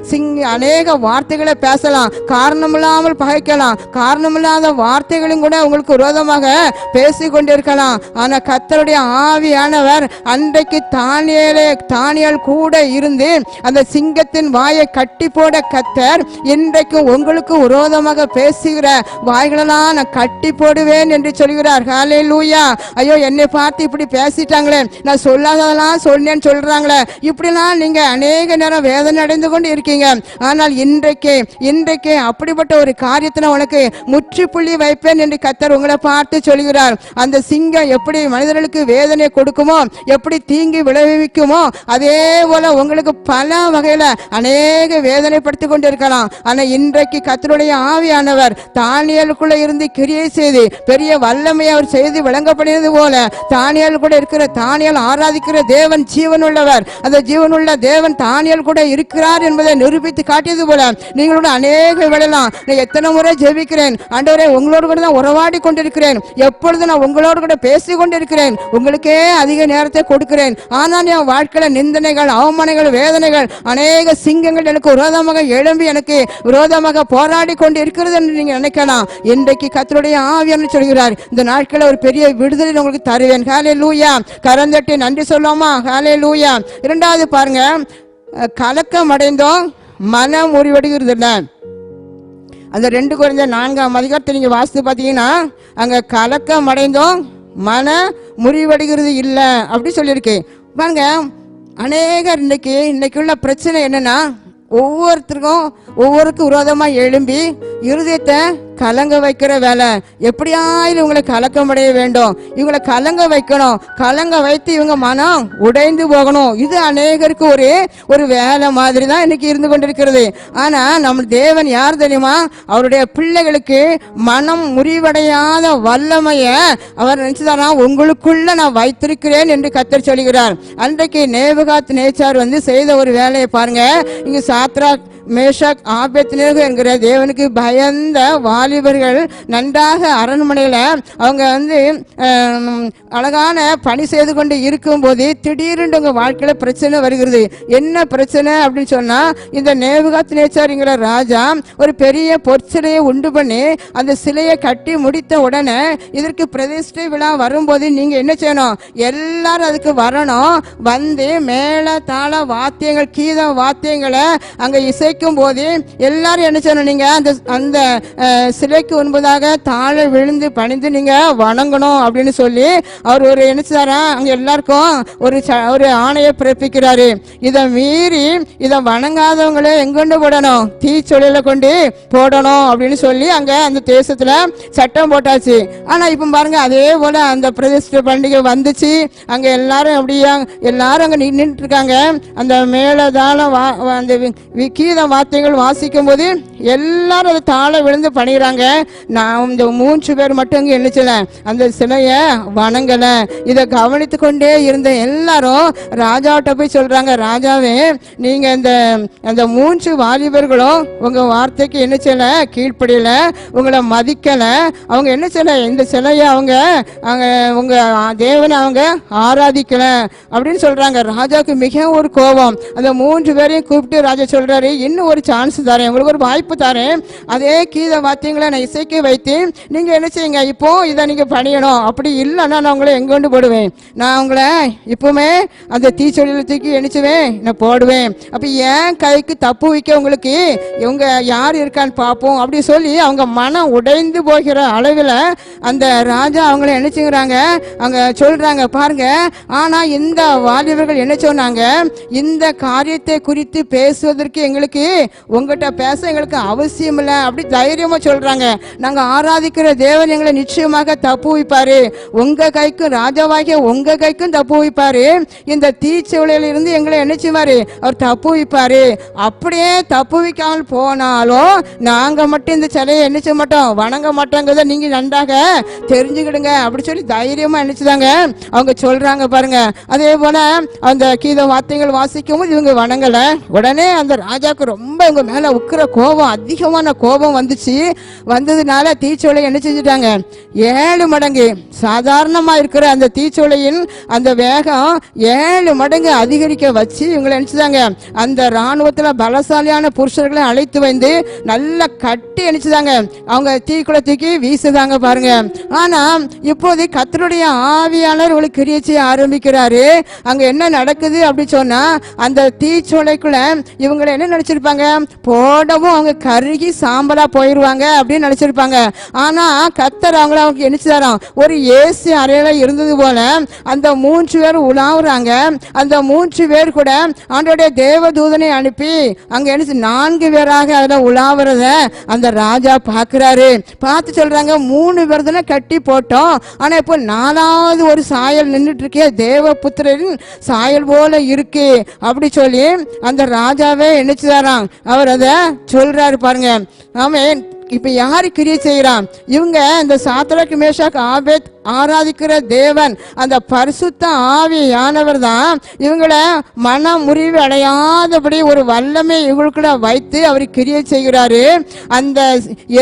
அநேக வார்த்தைகளை பேசலாம், காரணமில்லாமல் பகைக்கலாம், காரணமில்லாத வார்த்தைகளும் கூட உங்களுக்கு விரோதமாக பேசிக் கொண்டிருக்கலாம். ஆனா கர்த்தருடைய ஆவியானவர் அன்றைக்கு தானியேல் கூட இருந்து அந்த சிங்கத்தின் வாயை கட்டி போட கர்த்தர் இன்றைக்கு உங்களுக்கு விரோதமாக பேசுகிற வாய்களெல்லாம் நான் கட்டி போடுவேன் என்று சொல்கிறார். ஹல்லேலூயா. ஐயோ, என்னை பார்த்து இப்படி பேசிட்டாங்களே, நான் சொல்லாததெல்லாம் சொன்னேன்னு சொல்றாங்களே, இப்படிலாம் நீங்க அநேக நேரம் வேதனை அடைந்து கொண்டு இருக்கீங்க. ஆனால் இன்றைக்கு அப்படிப்பட்ட ஒரு காரியத்தை உனக்கு முற்றுப்புள்ளி வைப்பேன் என்று கர்த்தர் உங்களை பார்த்து சொல்கிறார். அந்த சிங்கம் எப்படி மனிதர்களுக்கு வேதனை கொடுக்குமோ, எப்படி தீங்கு விளைவிக்குமோ, அதே போல உங்களுக்கு பல வகையில அநேக வேதனைப்படுத்தி கொண்டிருக்கலாம். ஆனா இன்றைக்கு கர்த்தருடைய ஆவியானவர் தானியலுக்குள்ள இருந்து கிரியை செய்து பெரிய வல்லமையை அவர் செய்து விளங்கப்படுகிறது போல தானியல் கூட இருக்கிற தானியல் ஆராதிக்கிற தேவன் ஜீவனுள்ளவர். அந்த ஜீவனுள்ள தேவன் தானியல் கூட இருக்கிறார் என்பதை நிரூபித்து காட்டியது போல நீங்களோட அநேக விழலாம். நான் எத்தனை முறை ஜெபிக்கிறேன், ஆண்டவரே உங்களோடு கூட தான் உறவாடி கொண்டிருக்கிறேன், எப்பொழுது நான் உங்களோடு கூட பேசி கொண்டிருக்கிறேன், உங்களுக்கே அதிக நேரத்தை கொடுக்கிறேன். ஆனால் என் வாழ்க்கையில நிந்தனைகள், அவமானங்கள், வேதனைகள், அநேக சிங்கங்கள் எனக்கு விரோதமாக எழும்பி எனக்கு விரோதமாக போராடி கொண்டு இருக்கிறது என்று நீங்க நினைக்கலாம். இன்றைக்கு கர்த்தருடைய ஆவியானவர் சொல்கிறார், இந்த நாட்களில் ஒரு பெரிய விடுதலை உங்களுக்கு தருவேன். ஹல்லேலூயா. கரந்தட்டி நன்றி சொல்லுவோமா? ஹல்லேலூயா. இரண்டாவது பாருங்க, கலக்கம் அடைந்தோம் மனம் முறிவடைகிறது இல்லை. அந்த 2 Corinthians 4 நீங்க வாசித்து பார்த்தீங்கன்னா அங்க கலக்கம் அடைந்தோம் மன முறிவடைகிறது இல்லை அப்படி சொல்லியிருக்கேன். பாருங்க, அநேகர் இன்னைக்குள்ள பிரச்சனை என்னன்னா, ஒவ்வொருக்கும் விரோதமா எழும்பி இருதயத்தை கலங்க வைக்கிற வேலை. எப்படியாவது இவங்களை கலக்கமடைய வேண்டும், இவங்களை கலங்க வைக்கணும், கலங்க வைத்து இவங்க மனம் உடைந்து போகணும். இது அநேகருக்கு ஒரு வேலை மாதிரி தான் இன்னைக்கு இருந்து கொண்டிருக்கிறது. ஆனா நம்ம தேவன் யார் தெரியுமா? அவருடைய பிள்ளைகளுக்கு மனம் முறிவடையாத வல்லமைய அவர் நினைச்சுதானா உங்களுக்குள்ள நான் வைத்திருக்கிறேன் என்று கர்த்தர் சொல்கிறார். அன்றைக்கு நேபுகாத் நேச்சார் செய்த ஒரு வேலையை பாருங்க. இங்கு சாத்ராக் மேஷாக் ஆபேத்நேகோ என்கிற தேவனுக்கு பயந்த வாலிபர்கள் நன்றாக அரண்மனையில அவங்க அழகான பணி செய்து கொண்டு இருக்கும் போது திடீரென்று உங்க வாழ்க்கையில பிரச்சனை வருகிறது. என்ன பிரச்சனை அப்படின்னு சொன்னா, இந்த நேபுகாத் நேச்சார்ங்கிற ராஜா ஒரு பெரிய பொற்சிலையை உண்டு பண்ணி அந்த சிலையை கட்டி முடித்த உடனே இதற்கு பிரதிஷ்டை விழா வரும்போது நீங்க என்ன செய்யணும்? எல்லாரும் அதுக்கு வரணும். மேல தாள வாத்தியங்கள், கீத வாத்தியங்களை அங்க இசைக்க வைக்கும் போது எல்லாரும் என்ன செய்யணும், நீங்க அந்த அந்த சிலைக்கு முன்பதாக தாழ விழுந்து பணிந்து நீங்க வணங்கணும் அப்படின்னு சொல்லி அவர் ஒரு என்ன செய்றாரா, அங்க எல்லாருக்கும் ஒரு ஆணையை பிறப்பிக்கிறாரு. இதை மீறி இதை வணங்காதவங்களே எங்கொண்டு போடணும், தீச்சொலையில கொண்டு போடணும் அப்படின்னு சொல்லி அங்க அந்த தேசத்துல சட்டம் போட்டாச்சு. ஆனா இப்ப பாருங்க, அதே போல அந்த பிரதிஷ்டை பண்டிகை வந்துச்சு. அங்க எல்லாரும் அப்படியா எல்லாரும் அங்க நின்றுட்டு இருக்காங்க. அந்த மேலதாளம் அந்த கீத வார்த்தைகள் வாசிக்கும் போது எல்லாரும் அதை தாழ விழுந்து பணிகிறாங்க. நான் இந்த 3 பேர் மட்டும் அங்க என்னச்சல அந்த சிலைய வணங்கல. இதை கவனித்து கொண்டே இருந்த எல்லாரும் ராஜாவிட்ட போய் சொல்றாங்க, ராஜாவே நீங்க அந்த 3 வாலிபர்களும் உங்க வார்த்தைக்கு என்ன செய்யல, கீழ்ப்படியல, உங்களை மதிக்கல. அவங்க என்ன செய்யல, இந்த சிலைய அவங்க உங்க தேவனை அவங்க ஆராதிக்கல அப்படின்னு சொல்றாங்க. ராஜாவுக்கு மிக ஒரு கோபம். அந்த 3 பேரையும் கூப்பிட்டு ராஜா சொல்றாரு, இன்னும் ஒரு சான்ஸ் தரேன், உங்களுக்கு ஒரு வாய்ப்பு தரேன். அதே கீத வாத்தியங்களை நான் இசைக்கு வைத்து நீங்க என்ன செய்யுங்க, இப்போ இதை நீங்க பணியணும். அப்படி இல்லைன்னா நான் உங்களை எங்க கொண்டு போடுவேன், நான் உங்களை இப்பவுமே அந்த தீச்சொலியில தூக்கி எணிச்சுவேன், நான் போடுவேன். அப்ப ஏன் கைக்கு தப்பு வைக்க உங்களுக்கு இவங்க யார் இருக்கான்னு பார்ப்போம் அப்படி சொல்லி அவங்க மனம் உடைந்து போகிற அளவில் அந்த ராஜா அவங்களை நினைச்சுங்கிறாங்க. அங்க சொல்றாங்க பாருங்க. ஆனா இந்த வாலிபர்கள் என்ன சொன்னாங்க, இந்த காரியத்தை குறித்து பேசுவதற்கு எங்களுக்கு உங்ககிட்ட பேச எங்களுக்கு அவசியம் இல்லை அப்படி தைரியமா சொல்றாங்க. நாங்க ஆராதிக்கிற தேவன் எங்களை நிச்சயமாக தப்பு வைப்பாரு, உங்க கைக்கும் ராஜாவாகிய உங்க கைக்கும் தப்பு வைப்பாரு. இந்த தீச்சொலையில இருந்து எங்களை நினைச்சுவாரு, அவர் தப்பு வைப்பாரு. அப்படியே தப்பு வைக்காமல் போனாலும் நாங்க மட்டும் இந்த சிலையை நினைச்ச மாட்டோம், வணங்க மாட்டோங்கிறத நீங்க நன்றாக தெரிஞ்சுக்கிடுங்க அப்படி சொல்லி தைரியமா நினைச்சுதாங்க அவங்க சொல்றாங்க பாருங்க. அதே போல அந்த கீத வார்த்தைகள் வாசிக்கும் போது இவங்க வணங்கல. உடனே அந்த ராஜாவுக்கு ரொம்ப இவங்க மேல உக்கிர கோபம், அதிகமான கோபம் வந்துச்சு. வந்ததுனால தீச்சோலை என்ன செஞ்சுட்டாங்க, 7 மடங்கு சாதாரணமா இருக்கிற அந்த தீச்சோலையின் அந்த வேகம் 7 மடங்கு அதிகரிக்க வச்சு இவங்களை நினைச்சுதாங்க அந்த இராணுவத்துல பலசாலியான புருஷர்களை அழைத்து வந்து நல்லா கட்டி அணிச்சுதாங்க அவங்க தீக்குள்ள தூக்கி வீசுதாங்க பாருங்க. ஆனா இப்போது கர்த்தருடைய ஆவியாளர் ஒரு கிரியை செய்ய ஆரம்பிக்கிறாரு. அங்க என்ன நடக்குது அப்படி சொன்னா, அந்த தீச்சோலைக்குள்ள இவங்களை என்ன நினைச்சிருப்பாங்க, போடவும் அவங்க கருகி சாம்பலா போயிருவாங்க அப்படின்னு நினைச்சிருப்பாங்க. ஆனா கர்த்தர் அவங்க நினைச்சுதாராம் ஒரு ஏசி அறையில இருந்தது போல அந்த 3 பேர் உலாவுறாங்க. அந்த 3 பேர் கூட ஆண்டோடைய தேவதூதனை அனுப்பி அங்க என்ன 4 பேராக அதுல உலாவுறத அந்த ராஜா பாக்குறாரு. பார்த்து சொல்றாங்க, 3 பேர் தானே கட்டி போட்டோம், ஆனா இப்போ 4வது ஒரு சாயல் நின்றுட்டு இருக்கே, தேவபுத்திரரின் சாயல் போல இருக்கு அப்படி சொல்லி அந்த ராஜாவே நினைச்சுதாராம் அவர் அதை சொல்றாரு பாருங்க. ஆமென். இப்ப யாரு கிரியை செய்யறான், இவங்க இந்த சாத்ராக் மேஷாக் ஆபேத் ஆராதிக்கிற தேவன் அந்த பரிசுத்த ஆவியானவர் தான் இவங்கள மன முறிவு அடையாதபடி ஒரு வல்லமை இவங்களுக்குள்ள வைத்து அவர் கிரியை செய்கிறாரு. அந்த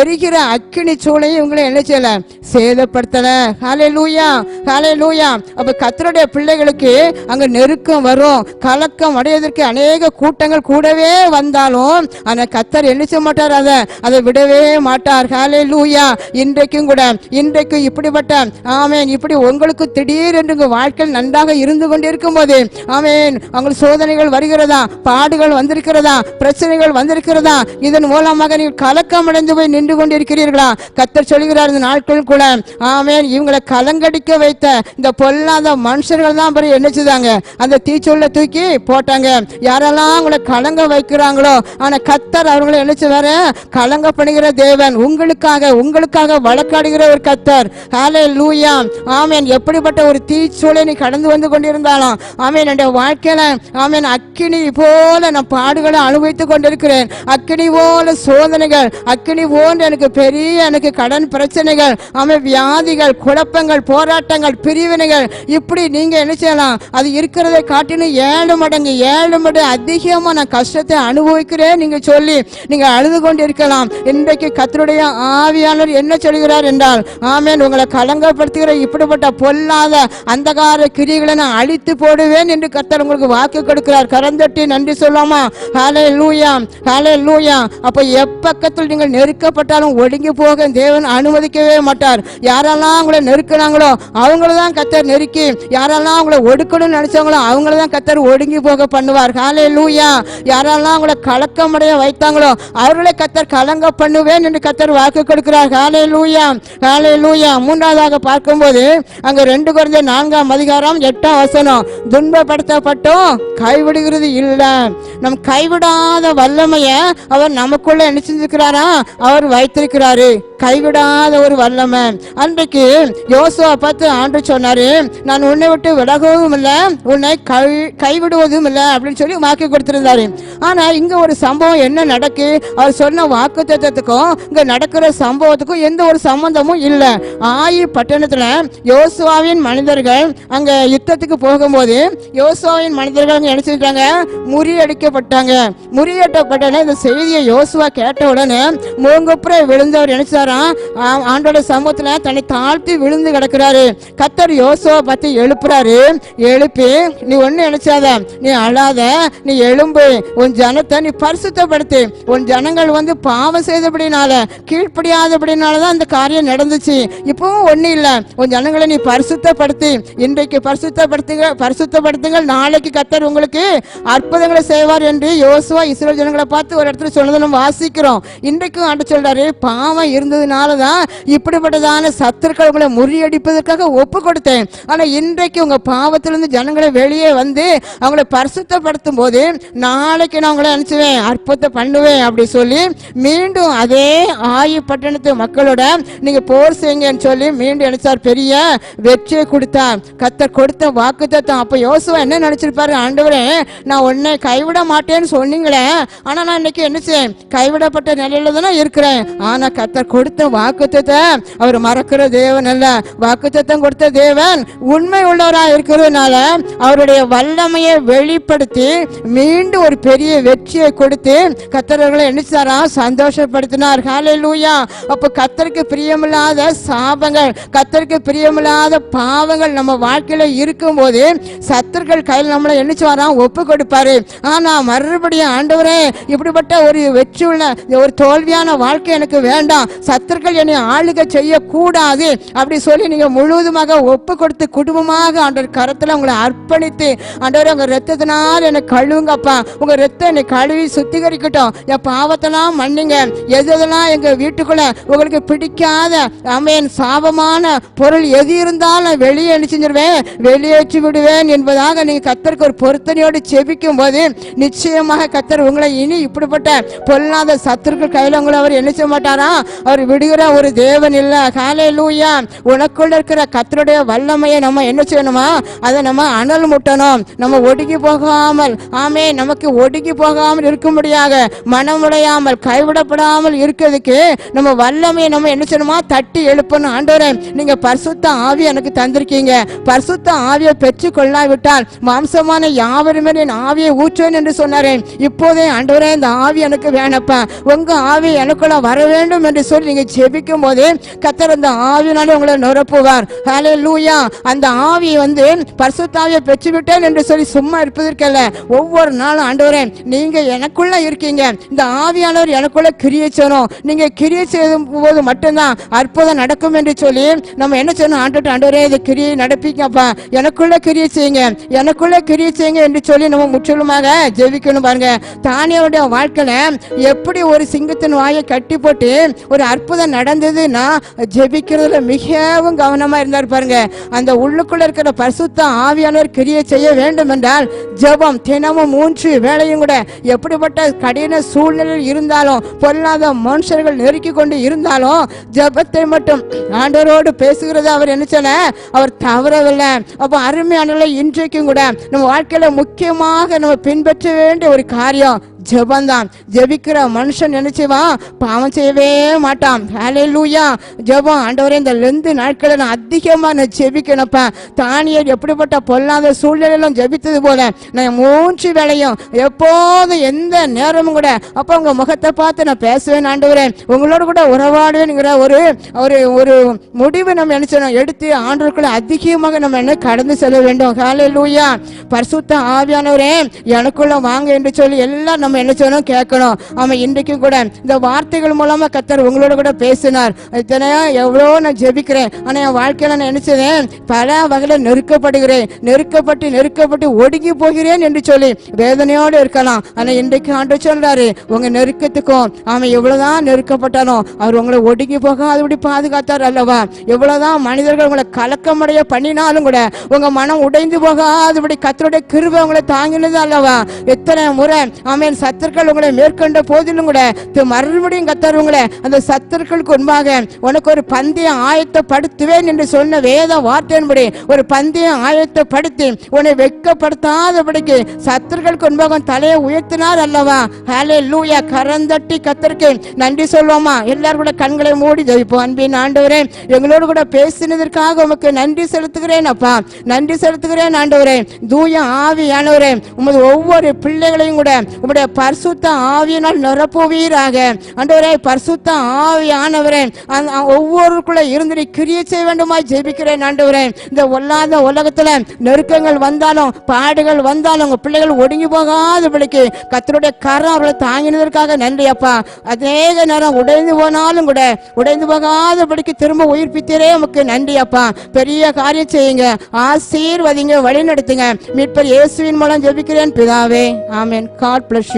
எரிகிற அக்கினி சூளை இவங்களை என்ன செய்யல, சேதப்படுத்தல. ஹல்லேலூயா, ஹல்லேலூயா. அப்ப கர்த்தருடைய பிள்ளைகளுக்கு அங்க நெருக்கம் வரும், கலக்கம் அடைவதற்கு அநேக கூட்டங்கள் கூடவே வந்தாலும் ஆனா கர்த்தர் என்ன செய்ய மாட்டார், அதை விடவே மாட்டார். ஹல்லேலூயா. இன்றைக்கும் கூட இன்றைக்கும் இப்படிப்பட்ட ஆமேன் இப்படி உங்களுக்கு திடீர் என்று உங்க வாழ்க்கையில் நன்றாக இருந்து கொண்டிருக்கும் போது ஆமேன் உங்களுக்கு சோதனைகள் வருகிறதா, பாடுகள் வந்திருக்கிறதா, பிரச்சனைகள் வந்திருக்கிறதா, இதன் மூலமாக நீங்கள் கலக்கம் அடைந்து போய் நின்று கொண்டிருக்கிறீர்களா? கர்த்தர் சொல்கிறார் இந்த நாட்கள் கூட ஆமேன் இவங்களை கலங்கடிக்க வைத்த இந்த பொல்லாத மனுஷர்கள் தான் பிறகு என்ன செய்தாங்க, அந்த தீச்சொல்ல தூக்கி போட்டாங்க. யாரெல்லாம் உங்களை கலங்க வைக்கிறாங்களோ ஆனா கர்த்தர் அவர்களை என்ன செய்வாரு, கலங்க பண்ணுகிற தேவன், உங்களுக்காக வழக்காடுகிற ஒரு கர்த்தர். ஹல்லேலூயா. ஆமென். எப்படிப்பட்ட ஒரு தீச்சூளை நீ கடந்து வந்து கொண்டிருந்தாலும் ஆமென் என்னுடைய வாழ்க்கையில ஆமென் அக்கினி போல நான் பாடுகளை அனுபவித்துக் கொண்டிருக்கிறேன், அக்கினி போல சோதனைகள், அக்கினி போன்ற எனக்கு கடன் பிரச்சனைகள், ஆமென் வியாதிகள், குழப்பங்கள், போராட்டங்கள், பிரிவினைகள், இப்படி நீங்க என்ன செய்யலாம், அது இருக்கிறதை காட்டிலும் 7 மடங்கு அதிகமா நான் கஷ்டத்தை அனுபவிக்கிறேன் நீங்க சொல்லி நீங்க அழுது கொண்டிருக்கலாம். இன்றைக்கு கர்த்தருடைய ஆவியானவர் என்ன சொல்கிறார் என்றால் ஆமென் உங்களை கலங்கப்படுத்த செயல்படுத்துகிற இப்படிப்பட்ட பொல்லாத அந்தகார கிரிகளை நான் அழித்து போடுவேன் என்று கர்த்தர் உங்களுக்கு வாக்கு கொடுக்கிறார். கரந்தட்டி நன்றி சொல்லாமா? ஹல்லேலூயா, ஹல்லேலூயா. அப்ப எப்பக்கத்தில் நீங்கள் நெருக்கப்பட்டாலும் ஒடுங்கி போக தேவன் அனுமதிக்கவே மாட்டார். யாரெல்லாம் உங்களை நெருக்கினாங்களோ அவங்கள தான் கர்த்தர் நெருக்கி, யாரெல்லாம் உங்களை ஒடுக்கணும்னு நினைச்சாங்களோ அவங்கள தான் கர்த்தர் ஒடுங்கி போக பண்ணுவார். ஹல்லேலூயா. யாரெல்லாம் உங்களை கலக்கமடைய வைத்தாங்களோ அவர்களை கர்த்தர் கலங்க பண்ணுவேன் என்று கர்த்தர் வாக்கு கொடுக்கிறார். ஹல்லேலூயா, ஹல்லேலூயா. மூன்றாவதாக பார்க்கும்போது அங்க 2 கொரிந்தியர் 4:8 துன்பப்படுத்தப்பட்டோம் கைவிடுகிறது இல்லை. நம் கைவிடாத வல்லமைய அவர் நமக்குள்ள என்ன செஞ்சிருக்கிறாரா? அவர் வைத்திருக்கிறாரு. கைவிடாத ஒரு வல்லமை. அன்றைக்கு யோசுவா பார்த்து ஆண்டு சொன்னாரு, நான் உன்னை விட்டு விலகவும் இல்லை, உன்னை கைவிடுவதும் இல்லை அப்படின்னு சொல்லி வாக்கு கொடுத்திருந்தாரு. ஆனா இங்க ஒரு சம்பவம் என்ன நடக்கு? அவர் சொன்ன வாக்கு தத்துவத்துக்கும் இங்க நடக்கிற சம்பவத்துக்கும் எந்த ஒரு சம்பந்தமும் இல்லை. ஆயி பட்டணத்துல யோசுவாவின் மனிதர்கள் அங்க யுத்தத்துக்கு போகும்போது யோசுவாவின் மனிதர்கள் அங்க நினைச்சிருக்காங்க, முறியடிக்கப்பட்டாங்க. முறியடிக்கப்பட்ட இந்த செய்தியை யோசுவா கேட்ட உடனே மூங்குப்புற விழுந்தவர் நினைச்சார், ஆண்டோட சமூகத்துல தன்னை தாழ்த்தி விழுந்து கிடக்கிறாரு. கர்த்தர் யோசுவா பத்தி எழுப்புறாரு. எழுப்பி, நீ ஒண்ணு நினைச்சாத, நீ அழாத, நீ எழும்பு, உன் ஜனத்தை நீ பரிசுத்தப்படுத்து. உன் ஜனங்கள் பாவம் செய்தபடினால கீழ்ப்படியாதபடினாலதான் அந்த காரியம் நடந்துச்சு. இப்பவும் ஒண்ணு இல்ல, உன் ஜனங்களை நீ பரிசுத்தப்படுத்தி இன்றைக்கு பரிசுத்தப்படுத்துங்கள், நாளைக்கு கர்த்தர் உங்களுக்கு அற்புதங்களை செய்வார் என்று யோசுவா இஸ்ரவேல் ஜனங்களை பார்த்து ஒரு இடத்துல சொன்னதை நம்ம வாசிக்கிறோம். இன்றைக்கும் ஆண்டு சொல்றாரு, பாவம் இருந்ததுனாலதான் இப்படிப்பட்டதான சத்துருக்கள் உங்களை முறியடிப்பதற்காக ஒப்பு கொடுத்தேன். ஆனா இன்றைக்கு உங்க பாவத்திலிருந்து ஜனங்களை வெளியே வந்து அவங்களை பரிசுத்தப்படுத்தும் போது நாளைக்கு நான் உங்களை அனுப்பிச்சுவேன், அற்புதத்தை பண்ணுவேன் அப்படி சொல்லி மீண்டும் அதே ஆயி பட்டணத்து மக்களோட நீங்க போர் செய்யுங்கன்னு சொல்லி மீண்டும் நினைச்சார், பெரிய வெற்றியை கொடுத்தார். கர்த்தர் கொடுத்த வாக்குத்தத்தம். அப்ப யோசுவா என்ன நினைச்சிருப்பாரு? ஆண்டவரே, நான் உன்னை கைவிட மாட்டேன்னு சொன்னீங்களே, ஆனா நான் இன்னைக்கு என்ன செய்ய கைவிடப்பட்ட நிலையில தானே இருக்கிறேன். ஆனா கர்த்தர் கொடுத்த வாக்குத்தத்தை அவர் மறக்கிற தேவன் அல்ல. வாக்குத்தத்தம் கொடுத்த தேவன் உண்மை உள்ளவராக இருக்கிறதுனால அவருடைய வல்லமையை வெளிப்படுத்தி மீண்டும் ஒரு பெரிய வெற்றியை கொடுத்து கர்த்தர்களை என்ன சந்தோஷப்படுத்தினார். ஹல்லேலூயா. அப்ப கர்த்தருக்கு பிரியமில்லாத சாபங்கள், கர்த்தருக்கு பிரியமில்லாத பாவங்கள் நம்ம வாழ்க்கையில இருக்கும் போது சத்துருக்கள் கையில் நம்மளை என்ன ஒப்பு கொடுப்பாரு. ஆனா மறுபடியும் ஆண்டவரே, இப்படிப்பட்ட ஒரு வெற்றி உள்ள ஒரு தோல்வியான வாழ்க்கை எனக்கு வேண்டாம், சத்துருக்கள் என்னை ஆளுகை செய்யக்கூடாது அப்படி சொல்லி நீங்க முழுவதுமாக ஒப்பு கொடுத்து குடும்பமாக ஆண்டவர் கரத்துல உங்களை அர்ப்பணித்து, ஆண்டவரே உங்க ரத்தத்தினால் என்னை கழுவுங்கப்பா, உங்க ரத்தம் என்னை கழுவி சுத்திகரிக்கட்டும், என் பாவத்தெல்லாம் மன்னிங்க, எதெல்லாம் எங்க வீட்டுக்குள்ள உங்களுக்கு பிடிக்காத அமேன் சாபமான பொருள் எது இருந்தாலும் வெளியே செஞ்சிருவேன், வெளியேற்றி விடுவேன் என்பதாக நீங்க கர்த்தருக்கு ஒரு பொருத்தனையோடு செபிக்கும் போது நிச்சயமாக கர்த்தர் உங்களை இனி இப்படிப்பட்ட பொல்லாத சத்துருக்கள் கையில உங்களை அவர் என்ன செய்ய மாட்டாரா? அவர் விடுகிற ஒரு தேவன் இல்ல. ஹல்லேலூயா. உனக்குள்ள இருக்கிற கர்த்தருடைய வல்லமையை நம்ம என்ன செய்யணுமா? அதை நம்ம அனல் முட்டணும். நம்ம ஒடுங்கி போகாமல், ஆமே, நமக்கு ஒடுங்கி போகாமல் இருக்கும்படியாக, மனமுடையாமல் கைவிடப்படாமல் இருக்கிறதுக்கு நம்ம வல்லமையை நம்ம என்ன செய்யணுமா? தட்டி எழுப்பணும். ஆண்டவரே, நீங்க பரிசுத்த ஆவி எனக்கு தந்திருக்கீங்க, பரிசுத்த ஆவியை பெற்று கொள்ளாவிட்டால் மாம்சமான யாவருமே என் ஆவியை ஊற்றுவேன் என்று சொன்னாரேன். இப்போதே ஆண்டவரே, இந்த ஆவி எனக்கு வேணப்பா, உங்க ஆவி எனக்குள்ள வர வேண்டும் என்று சொல்லி நீங்க ஜெபிக்கும் போது கர்த்தர் அந்த ஆவியினாலே உங்களை நிரப்புவார். ஹல்லேலூயா. அந்த ஆவி பரிசுத்த ஆவியை பெற்றுவிட்டேன் என்று சொல்லி சும்மா இருப்பதற்கல்ல, ஒவ்வொரு நாளும் ஆண்டவரே நீங்க எனக்குள்ள இருக்கீங்க, இந்த ஆவியானவர் எனக்குள்ள கிரியை செய்யணும், நீங்க கிரியை செய்யும் போது மட்டும்தான் அற்புதம் நடக்கும் என்று சொல்லி நம்ம என்ன செய்யணும்? ஆண்டவரே, இந்த கிரியை நடப்பீங்கப்பா, எனக்குள்ள கிரியை செய்யுங்க, எனக்குள்ள கிரியை செய்யுங்க என்று சொல்லி நம்ம முற்றிலுமாக ஜெபிக்கணும். பாருங்க, தானியேலுடைய வாழ்க்கையில எப்படி ஒரு சிங்கத்தின் வாயை கட்டி போட்டு ஒரு அற்புதம் நடந்ததுன்னா ஜெபிக்கிறதுல மிகவும் கவனமா இருந்தார். பாருங்க, அந்த உள்ளுக்குள்ள இருக்கிற பரிசுத்த ஆவியானவர் கிரியை செய்ய வேண்டும் என்றால் ஜெபம் தினமும் 3 வேளையும் கூட, எப்படிப்பட்ட கடின சூழ்நிலையில் இருந்தாலும், பொல்லாத மனுஷர்கள் நெருக்கி கொண்டு இருந்தாலும் ஜெபத்தை மட்டும் ஆண்டவரோடு பேசுகிறது அவர் என்ன செய்யல, அவர் தவறவில்லை. அப்ப அருமையானவர்களே, இன்றைக்கும் கூட நம்ம வாழ்க்கையில முக்கியமாக நம்ம பின்பற்ற வேண்டிய ஒரு காரியம் ஜெபம்தான். ஜெபிக்கிற மனுஷன் நினைச்சுவான் பாவம் செய்யவே மாட்டான். ஹல்லேலூயா. ஜெபம் ஆண்டவரே இந்த லெந்து நாட்களை நான் அதிகமா நான் ஜெபிக்கணும்ப்பா. தானியேல் எப்படிப்பட்ட பொல்லாத சூழ்நிலையிலும் ஜெபித்தது போல நான் 3 வேளையும் எப்போதும் எந்த நேரமும் கூட அப்ப உங்க முகத்தை பார்த்து நான் பேசுவேன் ஆண்டவரே, உங்களோட கூட உறவாடுவேன்ங்கிற ஒரு ஒரு ஒரு முடிவு நம்ம நினைச்சோம் எடுத்து ஆண்டவருக்குள்ள அதிகமாக நம்ம என்ன கடந்து செல்ல வேண்டும். ஹல்லேலூயா. பரிசுத்த ஆவியானவரே எனக்குள்ள வாங்க என்று சொல்லி எல்லாம் நம்ம என்ன செய்யணும், கேட்கணும். அவன் இன்றைக்கும் கூட இந்த வார்த்தைகள் மூலமா கர்த்தர் உங்களோட கூட பேசினார். இத்தனையா எவ்வளோ நான் ஜெபிக்கிறேன், ஆனா என் வாழ்க்கையில நான் நினைச்சதேன் பல வகையில நெருக்கப்படுகிறேன், நெருக்கப்பட்டு ஒடுங்கி போகிறேன் என்று சொல்லி வேதனையோடு இருக்கலாம். ஆனா இன்றைக்கு ஆண்டவர் சொல்றாரு, உங்க நெருக்கத்துக்கும் அவன் எவ்வளவுதான் நெருக்கப்பட்டாலும் அவர் உங்களை ஒடுங்கி போகாதபடி பாதுகாத்தார் அல்லவா. எவ்வளவுதான் மனிதர்கள் உங்களை கலக்கமடைய பண்ணினாலும் கூட உங்க மனம் உடைந்து போகாதபடி கர்த்தருடைய கிருபை உங்களை தாங்கினது அல்லவா. எத்தனை முறை ஆமென் சத்துருக்கள் உங்களை மேற்கொண்ட போதிலும் கூட மறுபடியும் கர்த்தர் உங்களை அந்த சத்துருக்களுக்கு முன்பாக உனக்கு ஒரு பந்தயம் ஆயத்தப்படுத்துவேன் என்று சொன்ன வேத வார்த்தையின்படி ஒரு பந்தயம் ஆயத்தப்படுத்தி உன்னை வெட்கப்படுத்தாதபடிக்கு சத்துருக்களுக்கு முன்பாக தலையை உயர்த்தினார் அல்லவா. ஹல்லேலூயா. கரந்தட்டி கர்த்தருக்கு நன்றி சொல்வோமா? எல்லாரும் கூட கண்களை மூடி ஜெபிப்போம். அன்பின் ஆண்டவரே, எங்களோடு கூட பேசினதற்காக உமக்கு நன்றி செலுத்துகிறேன் அப்பா, நன்றி செலுத்துகிறேன் ஆண்டவரே. தூய ஆவியானவரே, உமது ஒவ்வொரு பிள்ளைகளையும் கூட உம்முடைய பரிசுத்த ஆவியினால் நிரப்புவீராக ஆண்டவரே. பரிசுத்த ஆவியானவரே ஒவ்வொருக்குள்ள இருந்து கிரியை செய்ய வேண்டுமாய் ஜெபிக்கிறேன் ஆண்டவரே. இந்த ஒல்லாத உலகத்துல நெருக்கங்கள் வந்தாலும் பாடுகள் வந்தாலும் உங்க பிள்ளைகள் ஒடுங்கி போகாதபடிக்கு கர்த்தருடைய கரம் அவர்களை தாங்கினதற்காக நன்றி அப்பா. அநேக நேரம் உடைந்து போனாலும் கூட உடைந்து போகாதபடிக்கு திரும்ப உயிர்ப்பித்தரே உமக்கு நன்றி அப்பா. பெரிய காரியம் செய்யுங்க, ஆசீர்வதிங்க, வழி நடத்துங்க. மீட்பர் இயேசுவின் மூலம் ஜெபிக்கிறேன் பிதாவே. ஆமென். God bless you.